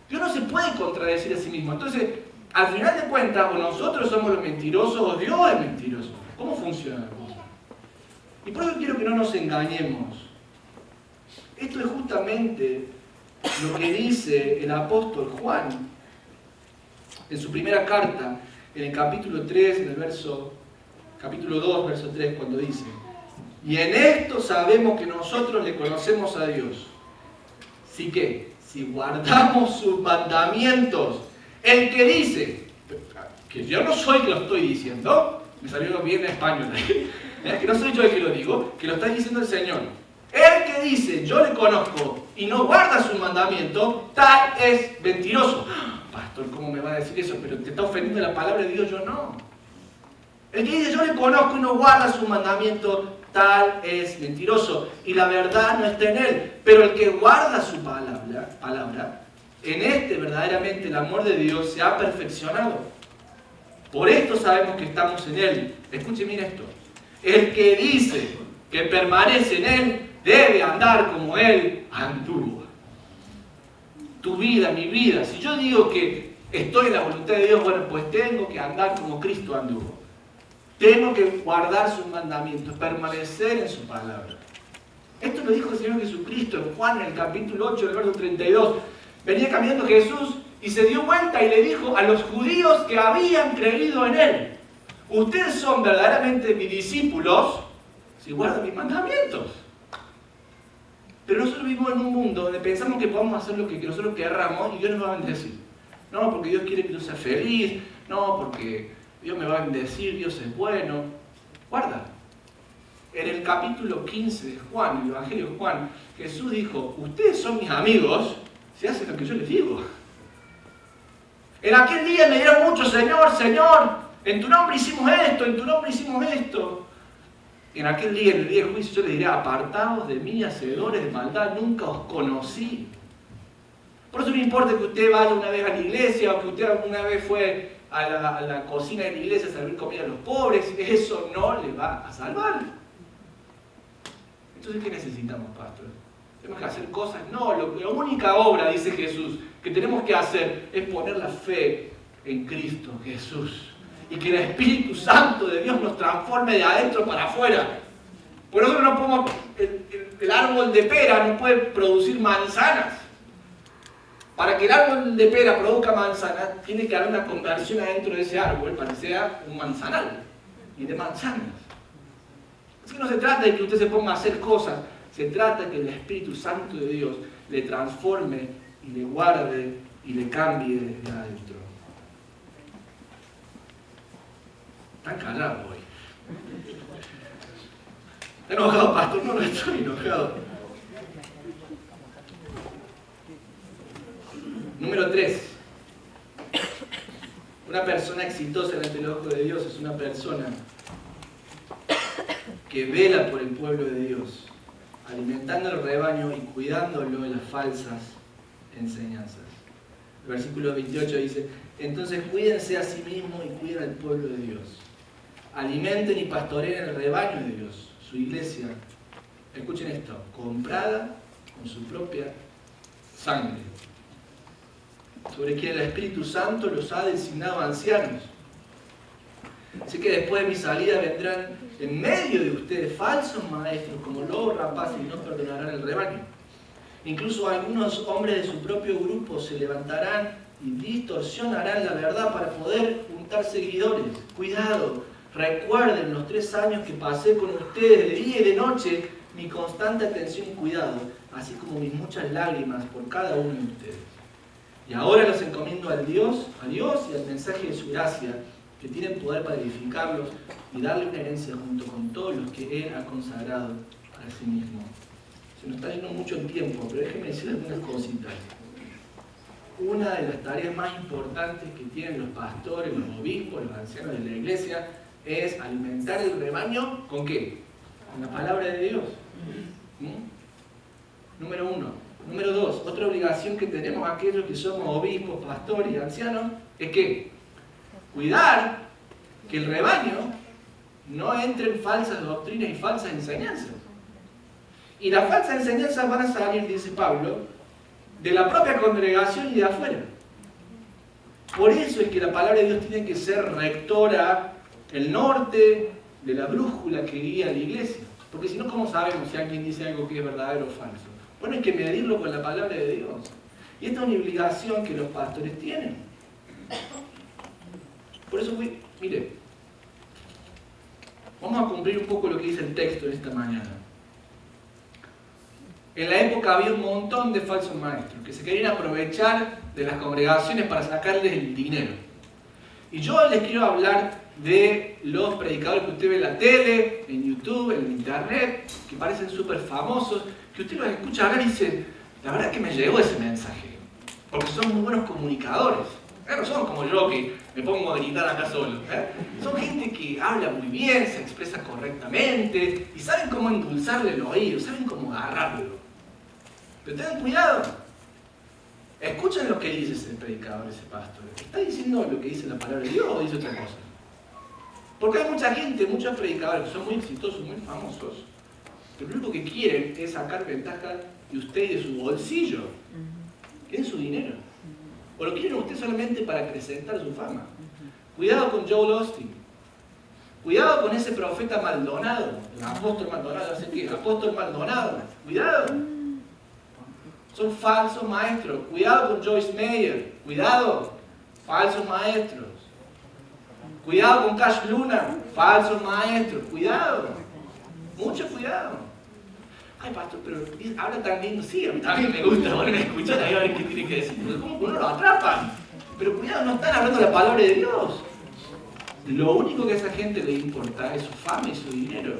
A: Dios no se puede contradecir a sí mismo. Entonces, al final de cuentas, o nosotros somos los mentirosos o Dios es mentiroso. ¿Cómo funciona la cosa? Y por eso quiero que no nos engañemos. Esto es justamente lo que dice el apóstol Juan en su primera carta, en el capítulo 3, en el capítulo 2, verso 3, cuando dice, y en esto sabemos que nosotros le conocemos a Dios. ¿Sí qué? Si guardamos sus mandamientos. El que dice, que yo no soy el que lo estoy diciendo, me salió bien en español, que no soy yo el que lo digo, que lo está diciendo el Señor. El que dice, yo le conozco y no guarda sus mandamientos, tal es mentiroso. Pastor, ¿cómo me va a decir eso? Pero te está ofendiendo la palabra de Dios, yo no. El que dice, yo le conozco y no guarda sus mandamientos, tal es mentiroso. Y la verdad no está en él. Pero el que guarda su palabra, en este verdaderamente el amor de Dios se ha perfeccionado. Por esto sabemos que estamos en él. Escuchen bien esto. El que dice que permanece en él, debe andar como él anduvo. tu vida, mi vida. Si yo digo que estoy en la voluntad de Dios, bueno, pues tengo que andar como Cristo anduvo. Tengo que guardar sus mandamientos, permanecer en su palabra. Esto lo dijo el Señor Jesucristo en Juan, en el capítulo 8, el verso 32. Venía caminando Jesús y se dio vuelta y le dijo a los judíos que habían creído en Él: ustedes son verdaderamente mis discípulos si guardan mis mandamientos. Pero nosotros vivimos en un mundo donde pensamos que podemos hacer lo que nosotros querramos y Dios nos va a bendecir. No, porque Dios quiere que yo sea feliz. No, porque Dios me va a bendecir, Dios es bueno. Guarda. En el capítulo 15 de Juan, el Evangelio de Juan, Jesús dijo: ustedes son mis amigos si hacen lo que yo les digo. En aquel día me dieron mucho: Señor, Señor, en tu nombre hicimos esto, en tu nombre hicimos esto. En aquel día, en el día del juicio, yo les diré: apartados de mí, hacedores de maldad, nunca os conocí. Por eso no importa que usted vaya una vez a la iglesia o que usted alguna vez fue a la cocina de la iglesia a servir comida a los pobres, eso no le va a salvar. Entonces, ¿qué necesitamos, pastor? ¿Tenemos que hacer cosas? No, la única obra, dice Jesús, que tenemos que hacer es poner la fe en Cristo Jesús. Y que el Espíritu Santo de Dios nos transforme de adentro para afuera. Por eso no podemos, el árbol de pera no puede producir manzanas. Para que el árbol de pera produzca manzanas, tiene que haber una conversión adentro de ese árbol para que sea un manzanal y de manzanas. Así que no se trata de que usted se ponga a hacer cosas, se trata de que el Espíritu Santo de Dios le transforme y le guarde y le cambie desde adentro. Están callados hoy. ¿Está enojado, pastor? No, no estoy enojado. Número 3. Una persona exitosa ante el ojo de Dios es una persona que vela por el pueblo de Dios, alimentando el rebaño y cuidándolo de las falsas enseñanzas. El versículo 28 dice: entonces cuídense a sí mismos y cuiden al pueblo de Dios. Alimenten y pastoreen el rebaño de Dios, su iglesia. Escuchen esto: comprada con su propia sangre, sobre quien el Espíritu Santo los ha designado ancianos. Así que después de mi salida vendrán en medio de ustedes falsos maestros, como lobos rapaces, y no perdonarán el rebaño. Incluso algunos hombres de su propio grupo se levantarán y distorsionarán la verdad para poder juntar seguidores. Cuidado, recuerden los 3 años que pasé con ustedes de día y de noche, mi constante atención y cuidado, así como mis muchas lágrimas por cada uno de ustedes. Y ahora los encomiendo a Dios y al mensaje de su gracia, que tiene poder para edificarlos y darle una herencia junto con todos los que Él ha consagrado a sí mismo. Se nos está yendo mucho el tiempo, pero déjenme decir algunas cositas. Una de las tareas más importantes que tienen los pastores, los obispos, los ancianos de la iglesia, es alimentar el rebaño ¿con qué? Con la palabra de Dios. Número 1. Número 2, otra obligación que tenemos aquellos que somos obispos, pastores y ancianos es que cuidar que el rebaño no entre en falsas doctrinas y falsas enseñanzas. Y las falsas enseñanzas van a salir, dice Pablo, de la propia congregación y de afuera. Por eso es que la palabra de Dios tiene que ser rectora, el norte de la brújula que guía a la iglesia. Porque si no, ¿cómo sabemos si alguien dice algo que es verdadero o falso? Bueno, hay que medirlo con la palabra de Dios. Y esta es una obligación que los pastores tienen. Por eso, mire, vamos a cumplir un poco lo que dice el texto de esta mañana. En la época había un montón de falsos maestros que se querían aprovechar de las congregaciones para sacarles el dinero. Y yo les quiero hablar de los predicadores que usted ve en la tele, en YouTube, en internet, que parecen súper famosos, que usted los escucha hablar y dice: la verdad que me llegó ese mensaje, porque son muy buenos comunicadores. No son como yo que me pongo a gritar acá solo. Son gente que habla muy bien, se expresa correctamente y saben cómo endulzarle el oído, saben cómo agarrarlo. Pero tengan cuidado. Escuchen lo que dice ese predicador, ese pastor. ¿Está diciendo lo que dice la palabra de Dios o dice otra cosa? Porque hay mucha gente, muchos predicadores que son muy exitosos, muy famosos, pero lo único que quieren es sacar ventaja de usted y de su bolsillo. ¿Quieren su dinero? ¿O lo quieren usted solamente para acrecentar su fama? Cuidado con Joel Osteen. Cuidado con ese profeta Maldonado. El apóstol Maldonado, no sé qué. Apóstol Maldonado. Cuidado. Son falsos maestros. Cuidado con Joyce Meyer. Cuidado. Falsos maestros. Cuidado con Cash Luna. Falsos maestros. Cuidado. Mucho cuidado. Ay, pastor, pero habla tan lindo. Sí, a mí también me gusta. Ahora me escuchan ahí a ver qué tiene que decir. Porque como que uno lo atrapan. Pero cuidado, no están hablando la palabra de Dios. Lo único que a esa gente le importa es su fama y su dinero.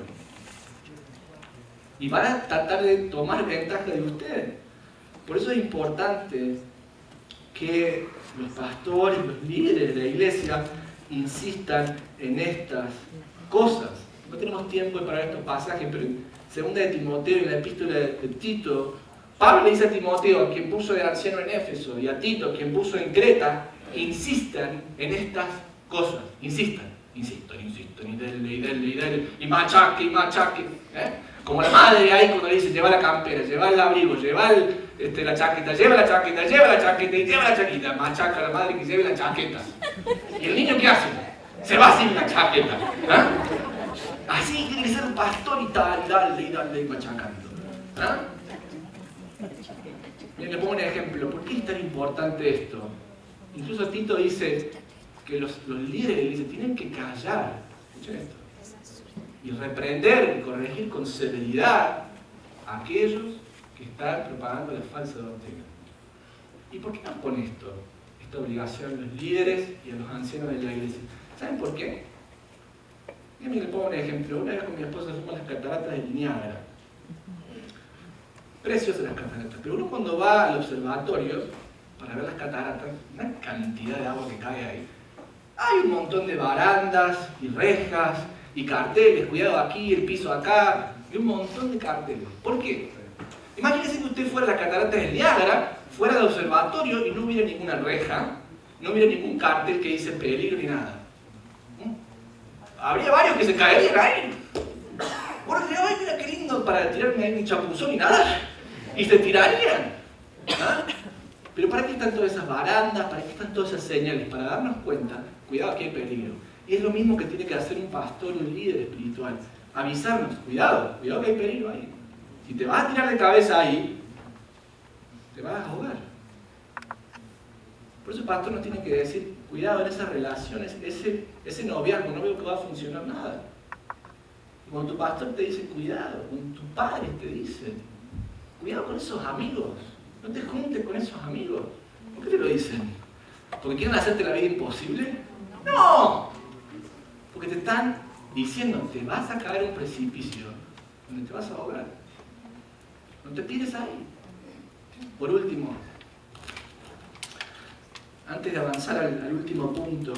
A: Y van a tratar de tomar ventaja de usted. Por eso es importante que los pastores, los líderes de la iglesia insistan en estas cosas. No tenemos tiempo para estos pasajes, pero en 2 de Timoteo y en la epístola de Tito, Pablo le dice a Timoteo, a quien puso de anciano en Éfeso, y a Tito, a quien puso en Creta, que insistan en estas cosas. Insistan, y denle, y machaque, Como la madre ahí cuando le dice, lleva la campera, lleva el abrigo, lleva la chaqueta, lleva la chaqueta, lleva la chaqueta y lleva la chaqueta. Machaca a la madre que lleve la chaqueta. ¿Y el niño qué hace? Se va sin la chaqueta. Así tiene que ser un pastor y tal, dale, machacando. Miren, le pongo un ejemplo. ¿Por qué es tan importante esto? Incluso Tito dice que los líderes de la iglesia tienen que callar. Escuchen esto. Y reprender y corregir con severidad a aquellos que están propagando la falsa doctrina. ¿Y por qué nos pone esta obligación a los líderes y a los ancianos de la iglesia? ¿Saben por qué? Miren, le pongo un ejemplo. Una vez con mi esposa fuimos a las cataratas del Niágara. Preciosas las cataratas. Pero uno cuando va al observatorio para ver las cataratas, una cantidad de agua que cae ahí. Hay un montón de barandas y rejas y carteles. Cuidado aquí, el piso acá. Y un montón de carteles. ¿Por qué? Imagínese que usted fuera a las cataratas del Niágara, fuera del observatorio y no hubiera ninguna reja, no hubiera ningún cartel que dice peligro ni nada. Habría varios que se caerían ahí. Bueno, ay, mira qué lindo para tirarme ahí un chapuzón y nada. Y se tirarían. Pero ¿para qué están todas esas barandas? ¿Para qué están todas esas señales? Para darnos cuenta, cuidado que hay peligro. Y es lo mismo que tiene que hacer un pastor y un líder espiritual. Avisarnos, cuidado que hay peligro ahí. Si te vas a tirar de cabeza ahí, te vas a ahogar. Por eso el pastor nos tiene que decir, cuidado en esas relaciones, ese noviazgo, no veo que va a funcionar nada. Y cuando tu pastor te dice cuidado, cuando tu padre te dice, cuidado con esos amigos, no te juntes con esos amigos. ¿Por qué te lo dicen? ¿Porque quieren hacerte la vida imposible? ¡No! Porque te están diciendo, te vas a caer en un precipicio donde te vas a ahogar. No te tires ahí. Por último, antes de avanzar al último punto,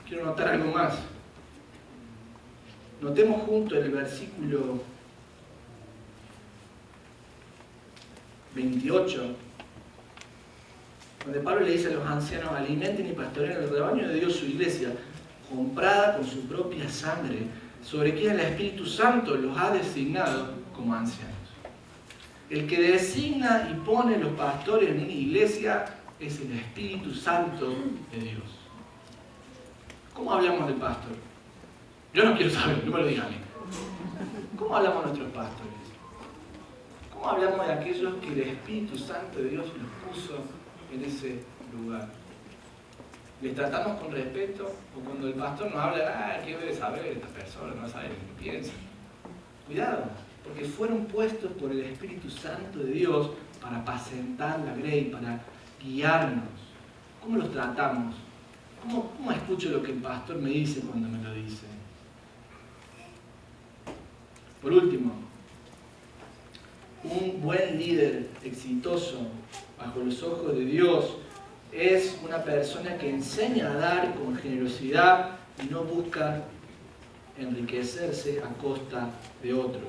A: quiero notar algo más. Notemos juntos el versículo 28, donde Pablo le dice a los ancianos, alimenten y pastoreen el rebaño de Dios, su iglesia, comprada con su propia sangre, sobre quien el Espíritu Santo los ha designado como ancianos. El que designa y pone los pastores en una iglesia es el Espíritu Santo de Dios. ¿Cómo hablamos del pastor? Yo no quiero saber, no me lo digan a mí. ¿Cómo hablamos de nuestros pastores? ¿Cómo hablamos de aquellos que el Espíritu Santo de Dios los puso en ese lugar? ¿Les tratamos con respeto? ¿O cuando el pastor nos habla, ¿qué debe saber esta persona? No sabe lo que piensa. Cuidado, porque fueron puestos por el Espíritu Santo de Dios para apacentar la grey, para guiarnos. ¿Cómo los tratamos? ¿Cómo escucho lo que el pastor me dice cuando me lo dice? Por último, un buen líder exitoso bajo los ojos de Dios es una persona que enseña a dar con generosidad y no busca enriquecerse a costa de otros.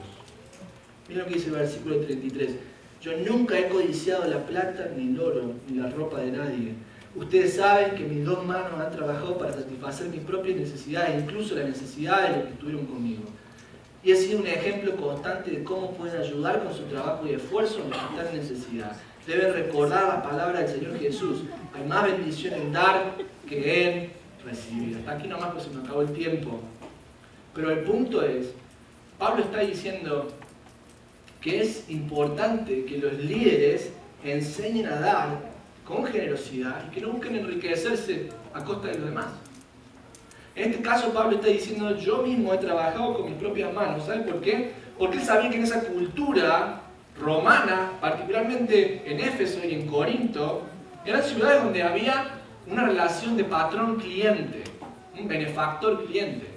A: Miren lo que dice el versículo 33. Yo nunca he codiciado la plata, ni el oro, ni la ropa de nadie. Ustedes saben que mis dos manos han trabajado para satisfacer mis propias necesidades, incluso las necesidades de los que estuvieron conmigo. Y he sido un ejemplo constante de cómo pueden ayudar con su trabajo y esfuerzo a los que están en necesidad. deben recordar las palabras del Señor Jesús. Hay más bendición en dar que en recibir. Hasta aquí nomás, pues se me acabó el tiempo. Pero el punto es, Pablo está diciendo que es importante que los líderes enseñen a dar con generosidad y que no busquen enriquecerse a costa de los demás. En este caso Pablo está diciendo, yo mismo he trabajado con mis propias manos. ¿Sabe por qué? Porque él sabía que en esa cultura romana, particularmente en Éfeso y en Corinto, eran ciudades donde había una relación de patrón-cliente, un benefactor-cliente.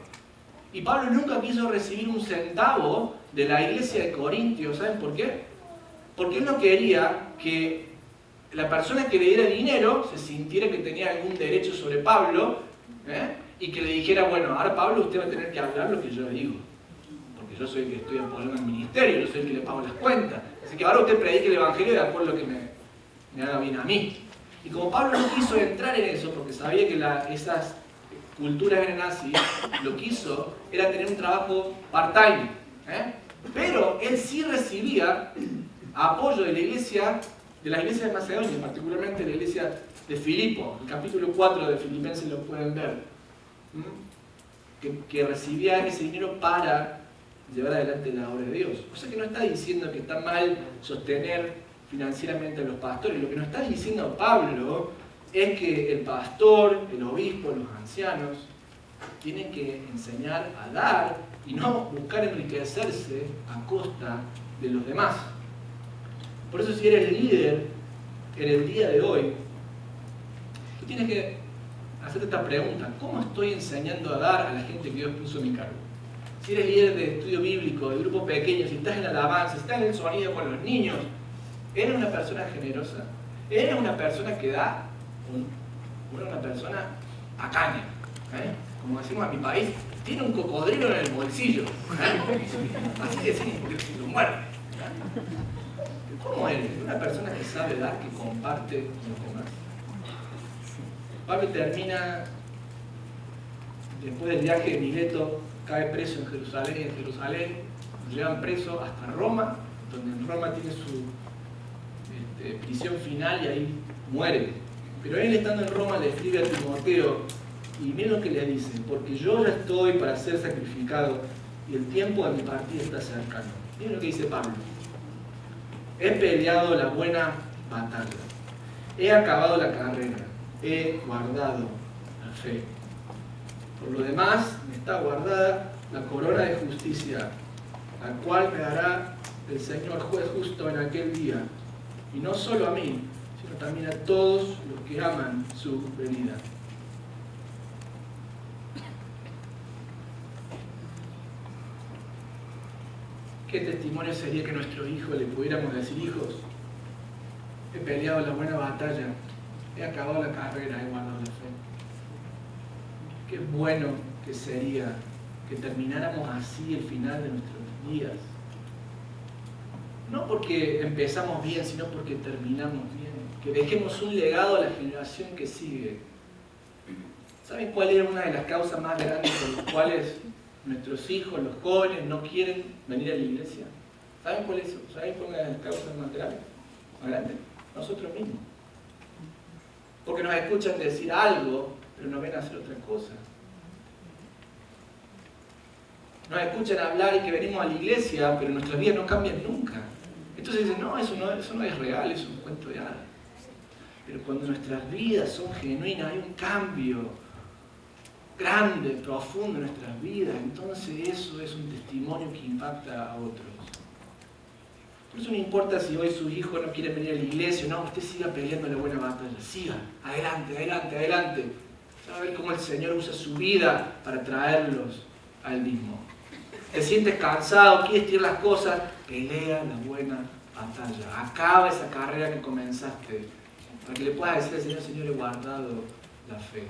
A: Y Pablo nunca quiso recibir un centavo de la iglesia de Corintios. ¿Saben por qué? Porque él no quería que la persona que le diera dinero se sintiera que tenía algún derecho sobre Pablo, y que le dijera, bueno, ahora Pablo usted va a tener que hablar lo que yo digo, porque yo soy el que estoy apoyando el ministerio, yo soy el que le pago las cuentas, así que ahora usted predique el evangelio de acuerdo a lo que me haga bien a mí. Y como Pablo no quiso entrar en eso, porque sabía que esas culturas eran así, lo que hizo era tener un trabajo part-time, pero él sí recibía apoyo de la iglesia, de las iglesias de Macedonia, particularmente de la iglesia de Filipo. El capítulo 4 de Filipenses lo pueden ver, que recibía ese dinero para llevar adelante la obra de Dios. O sea que no está diciendo que está mal sostener financieramente a los pastores. Lo que nos está diciendo Pablo es que el pastor, el obispo, los ancianos tienen que enseñar a dar y no buscar enriquecerse a costa de los demás. Por eso, si eres líder en el día de hoy, tú tienes que hacerte esta pregunta: ¿cómo estoy enseñando a dar a la gente que Dios puso en mi cargo? Si eres líder de estudio bíblico, de grupo pequeño, si estás en la alabanza, si estás en el sonido con los niños, ¿eres una persona generosa? ¿Eres una persona que da? ¿O eres una persona tacaña? Como decimos en mi país, tiene un cocodrilo en el bolsillo. Así decimos porque lo muerde. ¿Cómo eres? ¿Una persona que sabe dar, que comparte con los demás? Pablo termina, después del viaje de Mileto, cae preso en Jerusalén, y en Jerusalén lo llevan preso hasta Roma, donde en Roma tiene su prisión final y ahí muere. Pero él, estando en Roma, le escribe a Timoteo, y miren lo que le dice: porque yo ya estoy para ser sacrificado y el tiempo de mi partida está cercano. Miren lo que dice Pablo: he peleado la buena batalla, he acabado la carrera, he guardado la fe. Por lo demás, me está guardada la corona de justicia, la cual me dará el Señor juez justo en aquel día, y no solo a mí, sino también a todos los que aman su venida. ¿Qué testimonio sería que a nuestro hijo le pudiéramos decir: hijos, he peleado la buena batalla, he acabado la carrera, he guardado la fe? Qué bueno que sería que termináramos así el final de nuestros días. No porque empezamos bien, sino porque terminamos bien. Que dejemos un legado a la generación que sigue. ¿Saben cuál era una de las causas más grandes por las cuales nuestros hijos, los jóvenes, no quieren venir a la iglesia? ¿Saben cuál es? ¿Saben cuál es una de las causas más grandes? Nosotros mismos. Porque nos escuchan decir algo, pero nos ven hacer otra cosa. Nos escuchan hablar y que venimos a la iglesia, pero nuestras vidas no cambian nunca. Entonces dicen: no, eso no es real, eso es un cuento de hadas. Pero cuando nuestras vidas son genuinas, hay un cambio grande, profundo en nuestras vidas, entonces eso es un testimonio que impacta a otros. Por eso no importa si hoy sus hijos no quieren venir a la iglesia, no, usted siga peleando la buena batalla, siga, adelante, adelante, adelante. Va a ver cómo el Señor usa su vida para traerlos a Él mismo. Te sientes cansado, quieres tirar las cosas, pelea la buena batalla, acaba esa carrera que comenzaste, para que le puedas decir al Señor: Señor, he guardado la fe.